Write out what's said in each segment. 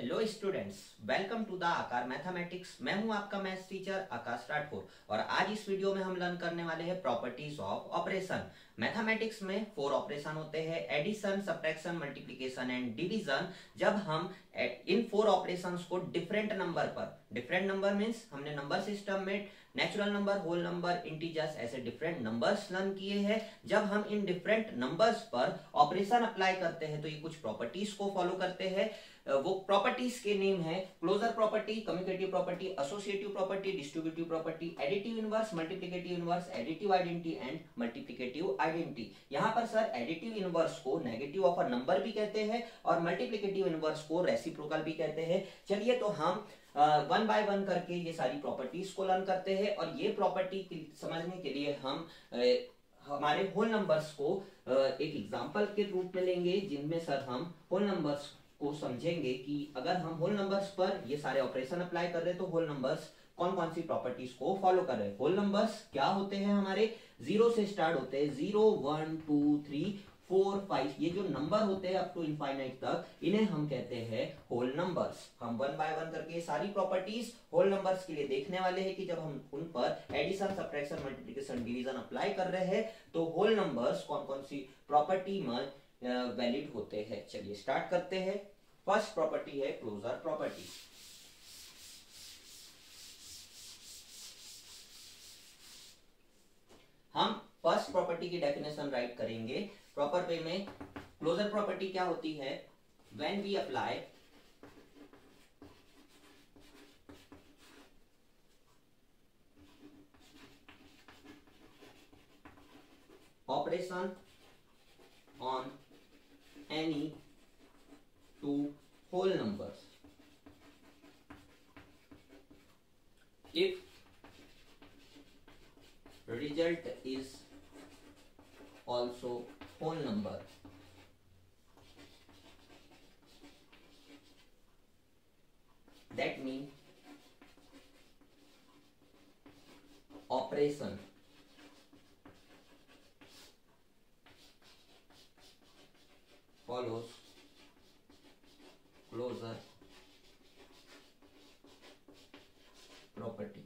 Hello students, welcome to the Aakar mathematics. मैं हूं आपका मैथ्स टीचर आकाश राठौर और आज इस वीडियो में हम लर्न करने वाले हैं प्रॉपर्टीज ऑफ ऑपरेशन। मैथमेटिक्स में 4 ऑपरेशन होते हैं: addition, subtraction, multiplication and division. जब हम इन 4 ऑपरेशंस को डिफरेंट नंबर पर, डिफरेंट नंबर मींस हमने नंबर सिस्टम में natural number, whole number, integers ऐसे डिफरेंट नंबर्स लर्न किए हैं। जब हम इन डिफरेंट नंबर्स पर ऑपरेशन अप्लाई करते हैं तो ये कुछ प्रॉपर्टीज को फॉलो करते हैं। वो प्रॉपर्टीज के नेम है closure property, commutative property, associative property, distributive property, additive inverse, multiplicative inverse, additive identity and multiplicative identity. यहाँ पर सर एडिटिव इनवर्स को नेगेटिव ऑफ अ नंबर भी कहते हैं और मल्टीप्लिकेटिव इनवर्स को रेसिप्रोकल भी कहते हैं। चलिए तो हम वन बाय वन करके ये सारी प्रॉपर्टीज को लर्न करते हैं और ये प्रॉपर्टी समझने के लिए हम हमारे होल नंबर्स को एक एग्जांपल के रूप में लेंगे, जिनमें सर हम होल नंबर्स को समझेंगे कि अगर हम होल नंबर्स पर ये सारे ऑपरेशन अप्लाई कर रहे हैं तो होल नंबर्स कौन कौन सी प्रॉपर्टीज को फॉलो कर रहे हैं। होल नंबर्स क्या होते हैं? हमारे 0 से स्टार्ट होते हैं। 0 1 2 3 4 5 ये जो नंबर होते हैं अप टू इनफाइनाइट तक, इन्हें हम कहते हैं होल नंबर्स। हम वन बाय वन करके सारी प्रॉपर्टीज होल नंबर्स के लिए देखने वाले हैं कि जब हम उन पर addition, subtraction, multiplication, division apply कर रहे हैं तो होल नंबर्स कौन कौन सी प्रॉपर्टी में वैलिड होते हैं। चलिए स्टार्ट करते हैं। फर्स्ट प्रॉपर्टी है क्लोजर प्रॉपर्टी। हम फर्स्ट प्रॉपर्टी की डेफिनेशन राइट करेंगे प्रॉपर वे में। क्लोजर प्रॉपर्टी क्या होती है? When we apply operation on any two whole numbers, if result is also whole number, that means operation follows closure property.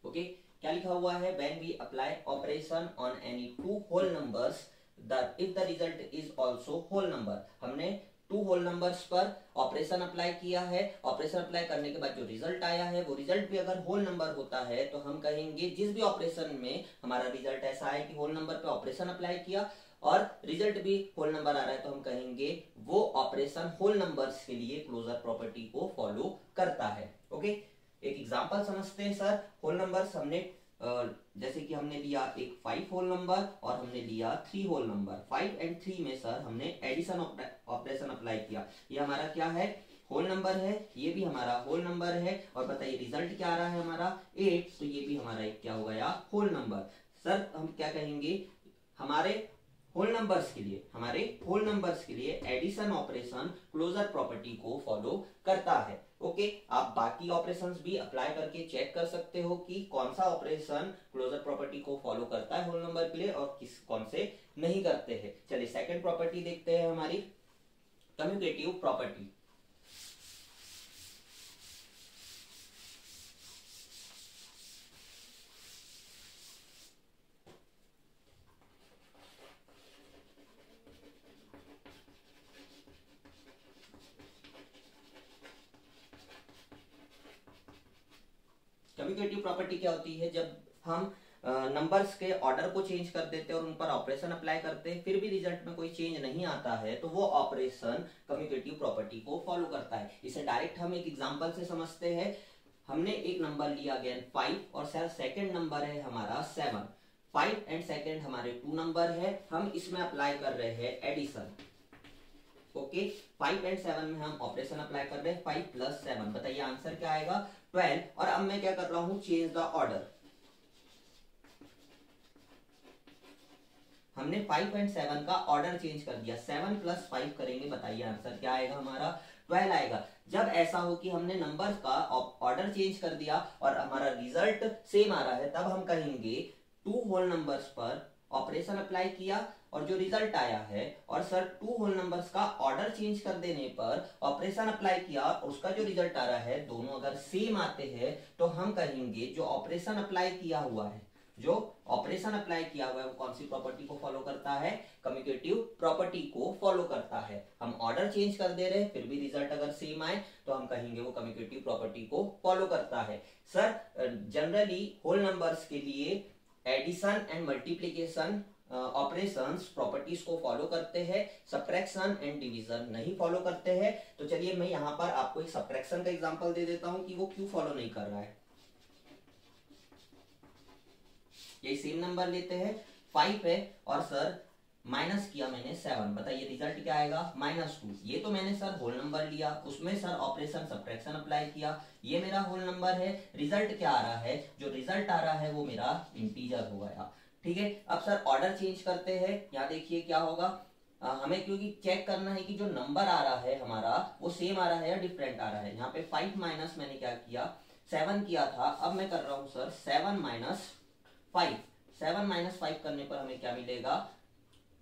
Okay, क्या लिखा हुआ है? When we apply operation on any 2 whole numbers if the result is also whole number. हमने 2 whole numbers पर operation apply किया है। Operation apply करने के बाद जो रिजल्ट आया है वो रिजल्ट भी अगर होल नंबर होता है तो हम कहेंगे, जिस भी ऑपरेशन में हमारा रिजल्ट ऐसा है कि होल नंबर पे ऑपरेशन अप्लाई किया और रिजल्ट भी होल नंबर आ रहा है, तो हम कहेंगे वो ऑपरेशन होल नंबर्स के लिए क्लोजर प्रॉपर्टी को फॉलो करता है। ओके, एक एग्जांपल समझते हैं सर। होल नंबर्स हमने जैसे कि हमने लिया एक 5 होल नंबर और हमने लिया 3 होल नंबर। 5 एंड 3 में सर हमने एडिशन ऑपरेशन अप्लाई किया। ये हमारा क्या है? होल नंबर है। ये भी हमारा होल नंबर है। और बताइए रिजल्ट क्या आ रहा है हमारा? 8। तो ये भी हमारा एक क्या हो गया? Whole number. सर हम क्या कहेंगे? हमारे होल नंबर्स के लिए एडिशन ऑपरेशन क्लोजर प्रॉपर्टी को फॉलो करता है। ओके, आप बाकी ऑपरेशंस भी अप्लाई करके चेक कर सकते हो कि कौन सा ऑपरेशन क्लोजर प्रॉपर्टी को फॉलो करता है होल नंबर के लिए और कौन से नहीं करते हैं। चलिए सेकंड प्रॉपर्टी देखते हैं, हमारी कम्यूटेटिव प्रॉपर्टी। कम्यूटेटिव प्रॉपर्टी क्या होती है? जब हम नंबर्स के ऑर्डर को चेंज कर देते हैं और उन पर ऑपरेशन अप्लाई करते हैं, फिर भी रिजल्ट में कोई चेंज नहीं आता है, तो वो ऑपरेशन कम्यूटेटिव प्रॉपर्टी को फॉलो करता है। इसे डायरेक्ट हम एक एग्जांपल से समझते हैं। हमने एक नंबर लिया अगेन 5 और सर सेकंड नंबर है हमारा 7। 5 एंड सेकंड हमारे 2 नंबर है। हम इसमें अप्लाई कर रहे हैं एडिशन। ओके, 5 एंड 7 में हम ऑपरेशन अप्लाई कर रहे हैं। 5 + 7, बताइए आंसर क्या आएगा? 12। और अब मैं क्या कर रहा हूं? Change the order. हमने 5 एंड 7 का ऑर्डर चेंज कर दिया। 7 + 5 करेंगे, बताइए आंसर क्या आएगा हमारा? 12 आएगा। जब ऐसा हो कि हमने नंबर का ऑर्डर चेंज कर दिया और हमारा रिजल्ट सेम आ रहा है, तब हम कहेंगे 2 होल नंबर्स पर ऑपरेशन अप्लाई किया और जो रिजल्ट आया है, और सर टू होल नंबर्स का ऑर्डर चेंज कर देने पर ऑपरेशन अप्लाई किया और उसका जो रिजल्ट आ रहा है दोनों अगर सेम आते हैं तो हम कहेंगे जो ऑपरेशन अप्लाई किया हुआ है, जो ऑपरेशन अप्लाई किया हुआ है वो कौन सी प्रॉपर्टी को फॉलो करता है, कम्यूटेटिव प्रॉपर्टी को फॉलो करता है। हम ऑर्डर चेंज कर दे रहे हैं फिर भी रिजल्ट अगर सेम आए तो हम कहेंगे वो कम्यूटेटिव प्रॉपर्टी को फॉलो करता है। सर जनरली होल नंबर्स के लिए addition and multiplication operations properties को फॉलो करते हैं, सब्ट्रैक्शन एंड डिवीजन नहीं फॉलो करते हैं। तो चलिए मैं यहाँ पर आपको एक सब्ट्रैक्शन का एग्जांपल दे देता हूँ कि वो क्यों फॉलो नहीं कर रहा है। ये सेम नंबर लेते हैं 5 है और सर माइनस किया मैंने 7, बताइए रिजल्ट क्या आएगा -2। ये तो मैंने सर होल नंबर लिया, उसमें सर ऑपरेशन सब्ट्रैक्शन अप्लाई किया, ये मेरा होल नंबर है, रिजल्ट क्या आ रहा है, जो रिजल्ट आ रहा है वो मेरा इंटीजर हो गया। ठीक है, अब सर ऑर्डर चेंज करते हैं, यहाँ देखिए क्या होगा, हमें क्योंकि चेक करना है कि जो नंबर आ रहा है हमारा वो सेम आ रहा है या डिफरेंट आ रहा है। यहाँ पे 5 माइनस मैंने क्या किया 7 किया था, अब मैं कर रहा हूं सर 7 माइनस 5। 7 माइनस 5 करने पर हमें क्या मिलेगा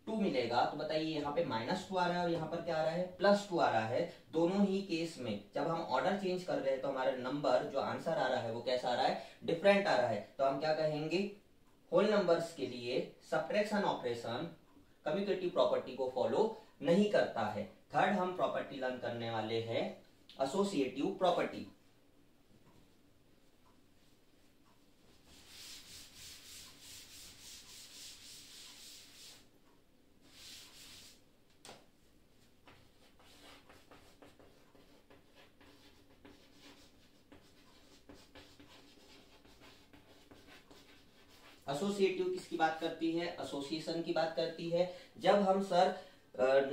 2 मिलेगा। तो बताइए यहाँ पे -2 आ रहा है और यहाँ पर क्या आ रहा है +2 आ रहा है। दोनों ही केस में जब हम ऑर्डर चेंज कर रहे हैं तो हमारे नंबर जो आंसर आ रहा है वो कैसा आ रहा है, डिफरेंट आ रहा है। तो हम क्या कहेंगे, होल नंबर्स के लिए सब्ट्रैक्शन ऑपरेशन कम्यूटेटिव प्रॉपर्टी को फॉलो नहीं करता है। थर्ड हम प्रॉपर्टी लर्न करने वाले हैं एसोसिएटिव प्रॉपर्टी। एसोसिएटिव किसकी बात करती है, एसोसिएशन की बात करती है। जब हम सर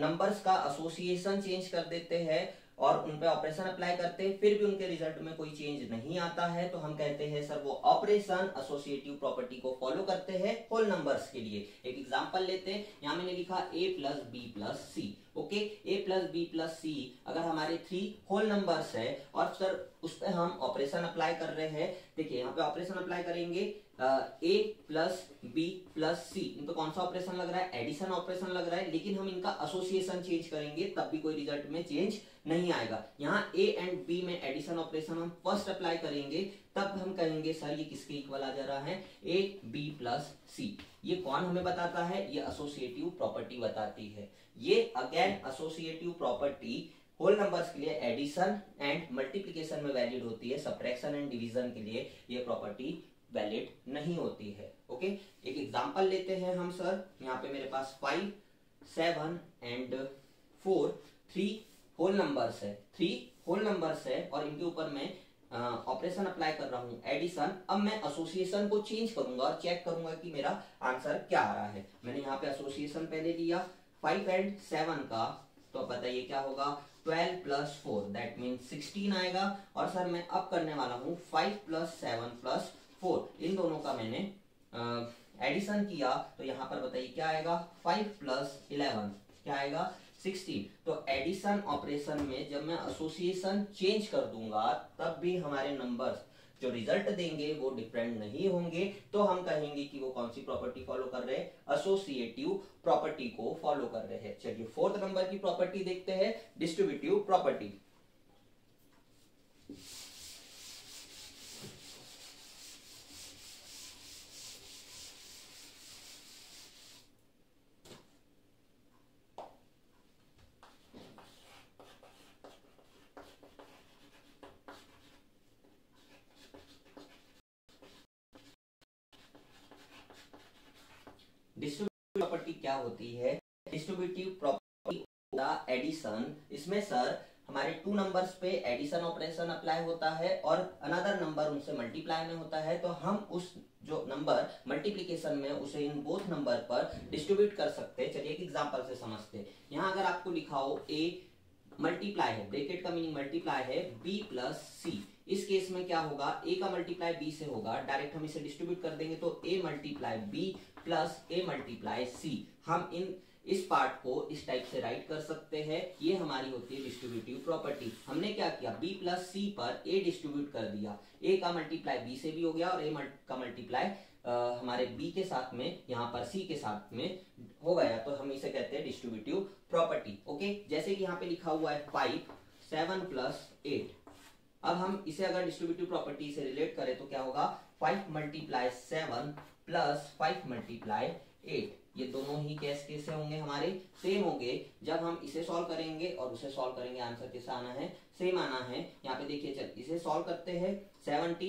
नंबर्स का एसोसिएशन चेंज कर देते हैं और उन पे ऑपरेशन अप्लाई करते हैं फिर भी उनके रिजल्ट में कोई चेंज नहीं आता है तो हम कहते हैं सर वो ऑपरेशन एसोसिएटिव प्रॉपर्टी को फॉलो करते हैं होल नंबर्स के लिए। एक एग्जांपल लेते हैं, यहाँ मैंने लिखा a plus B plus C. Okay, a plus B plus C अगर हमारे 3 होल नंबर्स है और सर उस पर हम ऑपरेशन अप्लाई कर रहे हैं, देखिए यहाँ पे ऑपरेशन अप्लाई करेंगे a प्लस बी प्लस सी, इन पे कौन सा ऑपरेशन लग रहा है, एडिशन ऑपरेशन लग रहा है, लेकिन हम इनका एसोसिएशन चेंज करेंगे तब भी कोई रिजल्ट में चेंज नहीं आएगा। यहाँ a एंड b में एडिशन ऑपरेशन हम फर्स्ट अप्लाई करेंगे तब हम कहेंगे सर ये किसके इक्वल आ जा रहा है, a b प्लस सी। ये कौन हमें बताता है, ये एसोसिएटिव प्रॉपर्टी बताती है। ये again associative property whole numbers के लिए एडिशन एंड मल्टीप्लिकेशन में वैलिड होती है, सब्ट्रैक्शन एंड डिवीजन के लिए ये प्रॉपर्टी वैलिड नहीं होती है। ओके, एक एग्जांपल लेते हैं हम सर, यहाँ पे मेरे पास 5, 7 एंड 4 3 होल नंबर्स है, 3 होल नंबर्स है और इनके ऊपर मैं ऑपरेशन अप्लाई कर रहा हूँ एडिशन। अब मैं एसोसिएशन को चेंज करूंगा और चेक करूंगा कि मेरा आंसर क्या आ रहा है। मैंने यहाँ पे एसोसिएशन पहले लिया 5 एंड 7 का, तो अब बताइए क्या होगा, 12 प्लस 4 दैट मीन 16 आएगा। और सर मैं अब करने वाला हूँ 5 प्लस 7 प्लस 4, इन दोनों का मैंने एडिशन किया तो यहाँ पर बताइए क्या आएगा, 5 प्लस 11 क्या आएगा 16। तो एडिशन ऑपरेशन में जब मैं एसोसिएशन चेंज कर दूंगा तब भी हमारे नंबर्स जो रिजल्ट देंगे वो डिफरेंट नहीं होंगे, तो हम कहेंगे कि वो कौन सी प्रॉपर्टी फॉलो कर रहे हैं, एसोसिएटिव प्रॉपर्टी को फॉलो कर रहे हैं। चलिए फोर्थ नंबर की प्रॉपर्टी देखते हैं, डिस्ट्रीब्यूटिव प्रॉपर्टी। डिस्ट्रीब्यूटिव प्रॉपर्टी क्या होती है, डिस्ट्रीब्यूटिव प्रॉपर्टी एडिशन, इसमें सर हमारे 2 नंबर्स पे एडिशन ऑपरेशन अप्लाई होता है और अनदर नंबर उनसे मल्टीप्लाई में होता है, तो हम उस जो नंबर मल्टीप्लिकेशन में उसे इन बोथ नंबर पर डिस्ट्रीब्यूट कर सकते हैं। चलिए एक एग्जांपल से समझते हैं। यहाँ अगर आपको लिखा हो a मल्टीप्लाई है, ब्रैकेट का मीनिंग मल्टीप्लाई है b प्लस सी, इस केस में क्या होगा, a का मल्टीप्लाई b से होगा, डायरेक्ट हम इसे डिस्ट्रीब्यूट कर देंगे तो a multiply b plus a multiply C. हम इस पार्ट को इस टाइप से राइट कर सकते हैं, ये हमारी होती है डिस्ट्रीब्यूटिव प्रॉपर्टी। हमने क्या किया, b प्लस सी पर a डिस्ट्रीब्यूट कर दिया, a का मल्टीप्लाई b से भी हो गया और a का मल्टीप्लाई हमारे बी के साथ में, यहाँ पर सी के साथ में हो गया, तो हम इसे कहते हैं डिस्ट्रीब्यूटिव प्रॉपर्टी। ओके, जैसे कि यहाँ पे लिखा हुआ है 5 7 प्लस 8। अब हम इसे अगर डिस्ट्रीब्यूटिव प्रॉपर्टी से रिलेट करें तो क्या होगा, 5 मल्टीप्लाई 7 प्लस 5 मल्टीप्लाई 8। ये दोनों ही कैसे होंगे, हमारे सेम होंगे। जब हम इसे सॉल्व करेंगे और उसे सॉल्व करेंगे, आंसर कैसा आना है, सेम आना है। यहाँ पे देखिए, चल इसे सॉल्व करते हैं। 7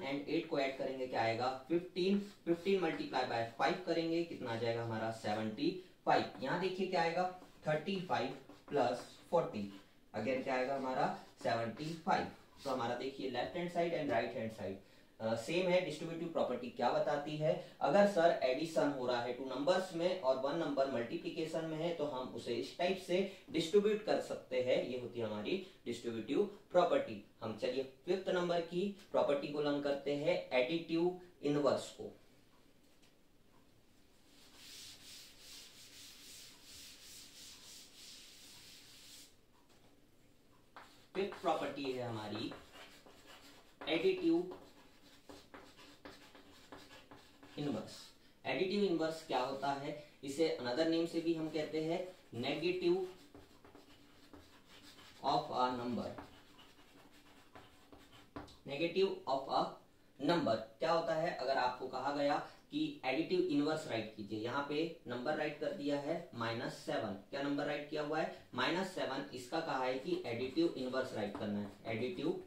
एंड 8 को ऐड करेंगे, क्या आएगा 15। 15 मल्टीप्लाई बाय 5 करेंगे, कितना आ जाएगा हमारा 75। यहाँ देखिए क्या आएगा 35 प्लस 40, अगेन क्या आएगा हमारा 75। तो हमारा देखिए left hand side and right hand side same है। डिस्ट्रीब्यूटिव प्रॉपर्टी क्या बताती है, अगर सर एडिशन हो रहा है टू नंबर्स में और वन नंबर मल्टीप्लिकेशन में है तो हम उसे इस टाइप से डिस्ट्रीब्यूट कर सकते हैं। ये होती है हमारी डिस्ट्रीब्यूटिव प्रॉपर्टी। हम चलिए फिफ्थ नंबर की प्रॉपर्टी को लर्न करते हैं, एडिटिव इनवर्स को। फिफ्थ प्रॉपर्टी है हमारी एडिटिव इनवर्स। एडिटिव इनवर्स क्या होता है, इसे अनदर नेम से भी हम कहते हैं negative of a number. Negative of a number क्या होता है, अगर आपको कहा गया कि एडिटिव इनवर्स राइट कीजिए, यहाँ पे नंबर राइट कर दिया है -7। क्या नंबर राइट किया हुआ है -7, इसका कहा है कि एडिटिव इनवर्स राइट करना है। एडिटिव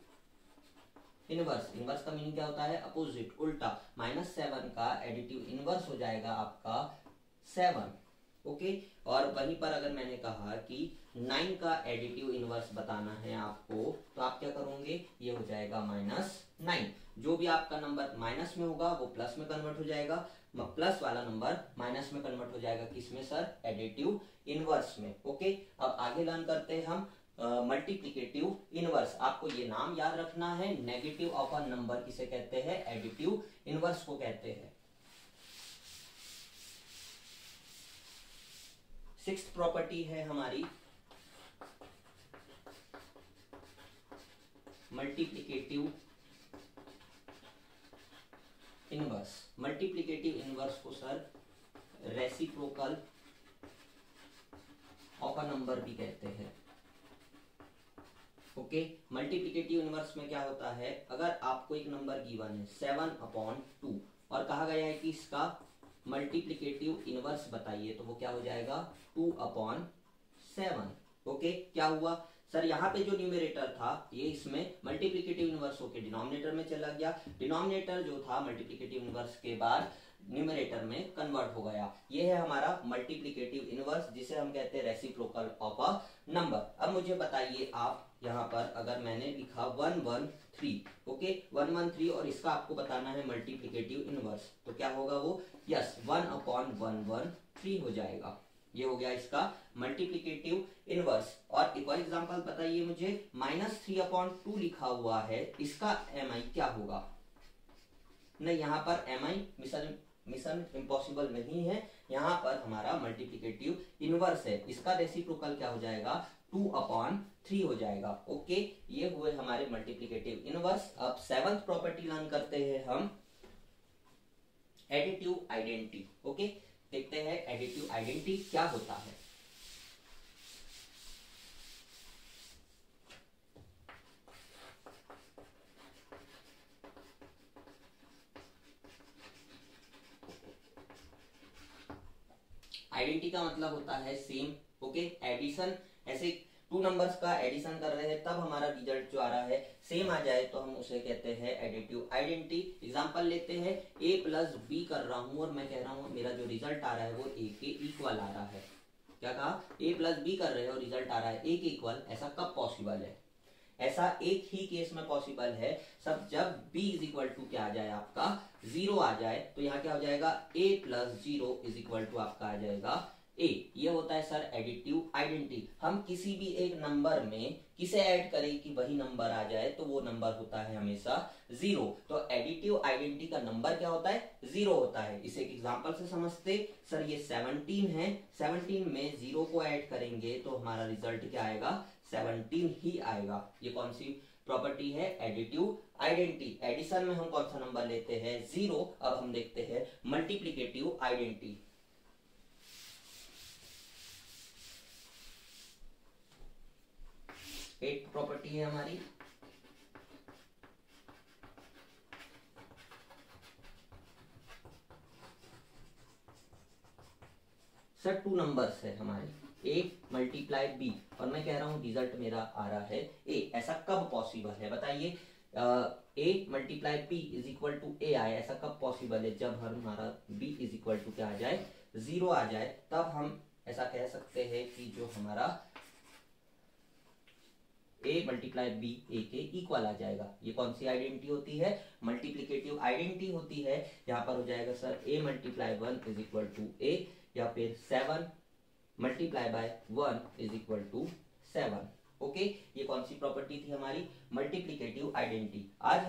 इनवर्स, इनवर्स का मीनिंग क्या होता है, अपोजिट, उल्टा। -7 का एडिटिव इनवर्स हो जाएगा आपका 7। ओके, और वहीं पर अगर मैंने कहा कि 9 का एडिटिव इनवर्स बताना है आपको, तो आप क्या करोगे, ये हो जाएगा -9। जो भी आपका नंबर माइनस में होगा वो प्लस में कन्वर्ट हो जाएगा, प्लस वाला नंबर माइनस में कन्वर्ट हो जाएगा, किसमें सर, एडिटिव इनवर्स में। ओके, अब आगे लर्न करते हैं हम मल्टीप्लिकेटिव इनवर्स। आपको ये नाम याद रखना है, नेगेटिव ऑफ अ नंबर किसे कहते हैं, एडिटिव इनवर्स को कहते हैं। सिक्स्थ प्रॉपर्टी है हमारी मल्टीप्लिकेटिव इनवर्स। मल्टीप्लिकेटिव इनवर्स को sir reciprocal of a number भी कहते हैं। ओके, मल्टीप्लिकेटिव इनवर्स में क्या होता है, अगर आपको एक नंबर गिवन है 7/2 और कहा गया है कि इसका मल्टीप्लिकेटिव इनवर्स बताइए, तो वो क्या हो जाएगा 2/7। ओके, क्या हुआ सर, यहाँ पे जो न्यूमरेटर था ये इसमें मल्टीप्लिकेटिव इनवर्स होके डिनोमिनेटर में चला गया, डिनोमिनेटर जो था मल्टीप्लिकेटिव इनवर्स के बाद न्यूमरेटर में कन्वर्ट हो गया। ये है हमारा मल्टीप्लिकेटिव इनवर्स, जिसे हम कहते हैं रेसिप्रोकल ऑफ अ नंबर। अब मुझे बताइए आप, यहाँ पर अगर मैंने लिखा 113, ओके 113, और इसका आपको बताना है मल्टीप्लिकेटिव इनवर्स, तो क्या होगा वो, यस 1/113 हो जाएगा। ये हो गया इसका मल्टीप्लिकेटिव इनवर्स। और एक और एग्जांपल बताइए मुझे, -3/2 लिखा हुआ है, इसका mi क्या होगा। नहीं, यहाँ पर mi मिशन इम्पॉसिबल नहीं है, यहाँ पर हमारा मल्टीप्लिकेटिव इनवर्स है, इसका रेसिप्रोकल क्या हो जाएगा 2/3 हो जाएगा। ओके, ये हुए हमारे मल्टीप्लिकेटिव इनवर्स। अब सेवंथ प्रॉपर्टी लर्न करते हैं हम, एडिटिव आइडेंटिटी। ओके, देखते हैं एडिटिव आइडेंटिटी क्या होता है। आइडेंटिटी का मतलब होता है सेम। ओके, एडिशन, ऐसे टू नंबर्स का एडिशन कर रहे हैं तब हमारा रिजल्ट जो आ रहा है सेम आ जाए तो हम उसे कहते हैं एडिटिव आइडेंटिटी। एग्जांपल लेते हैं, a प्लस बी कर रहा हूं और मैं कह रहा हूं मेरा जो रिजल्ट आ रहा है वो a के इक्वल आ रहा है। क्या कहा, a प्लस बी कर रहे हैं और रिजल्ट आ रहा है a के इक्वल, ऐसा कब पॉसिबल है, ऐसा एक ही केस में पॉसिबल है सब, जब b इज इक्वल टू क्या आ जाए आपका 0 आ जाए, तो यहाँ क्या हो जाएगा a plus 0 is equal to आपका आ जाएगा a। ये होता है सर एडिटिव आइडेंटिटी। हम किसी भी एक नंबर में किसे ऐड करें कि वही नंबर आ जाए, तो वो नंबर होता है हमेशा 0। तो एडिटिव आइडेंटिटी का नंबर क्या होता है, 0 होता है। इसे एक एग्जांपल से समझते, सर ये 17 है, 17 में 0 को ऐड करेंगे तो हमारा रिजल्ट क्या आएगा 17 ही आएगा। ये कौन सी प्रॉपर्टी है एडिटिव आइडेंटिटी। एडिशन में हम कौन सा नंबर लेते हैं? 0। अब हम देखते हैं मल्टीप्लिकेटिव आइडेंटिटी। एक प्रॉपर्टी है हमारी, सर 2 नंबर्स है हमारे a मल्टीप्लाई b और मैं कह रहा हूं रिजल्ट मेरा आ रहा है a। ऐसा कब पॉसिबल है बताइए? a multiply b is equal to a आए, ऐसा कब पॉसिबल है? जब हमारा b इज इक्वल टू क्या आ जाए? 0 आ जाए, तब हम ऐसा कह सकते हैं कि जो हमारा a मल्टीप्लाई b a के इक्वल आ जाएगा। ये कौन सी आइडेंटिटी होती है? मल्टीप्लिकेटिव आइडेंटिटी होती है। यहाँ पर हो जाएगा sir a multiply 1 is equal to a, या फिर 7 multiply by 1 is equal to 7। Okay, ये कौन सी प्रॉपर्टी थी हमारी? Multiplicative identity. आज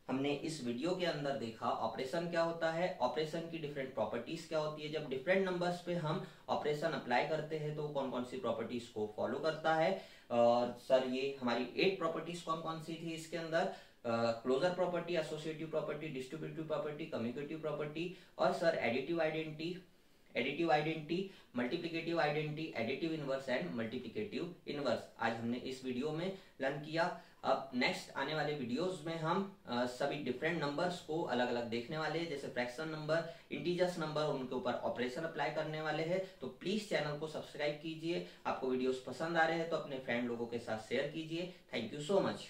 हमने इस वीडियो के अंदर देखा ऑपरेशन क्या होता है, ऑपरेशन की डिफरेंट प्रॉपर्टीज क्या होती है, जब डिफरेंट नंबर्स पे हम ऑपरेशन अप्लाई करते हैं तो कौन कौन सी प्रॉपर्टीज को फॉलो करता है। और सर ये हमारी 8 प्रॉपर्टीज कौन कौन सी थी इसके अंदर? Closure property, associative property, distributive property, commutative property, और sir additive identity, multiplicative identity, additive inverse and multiplicative inverse आज हमने इस वीडियो में लर्न किया। अब नेक्स्ट आने वाले वीडियोस में हम सभी डिफरेंट नंबर्स को अलग अलग देखने वाले हैं, जैसे फ्रैक्शन नंबर, इंटीजर्स नंबर, उनके ऊपर ऑपरेशन अप्लाई करने वाले हैं। तो प्लीज चैनल को सब्सक्राइब कीजिए। आपको वीडियोस पसंद आ रहे हैं तो अपने फ्रेंड लोगों के साथ शेयर कीजिए। Thank you so much.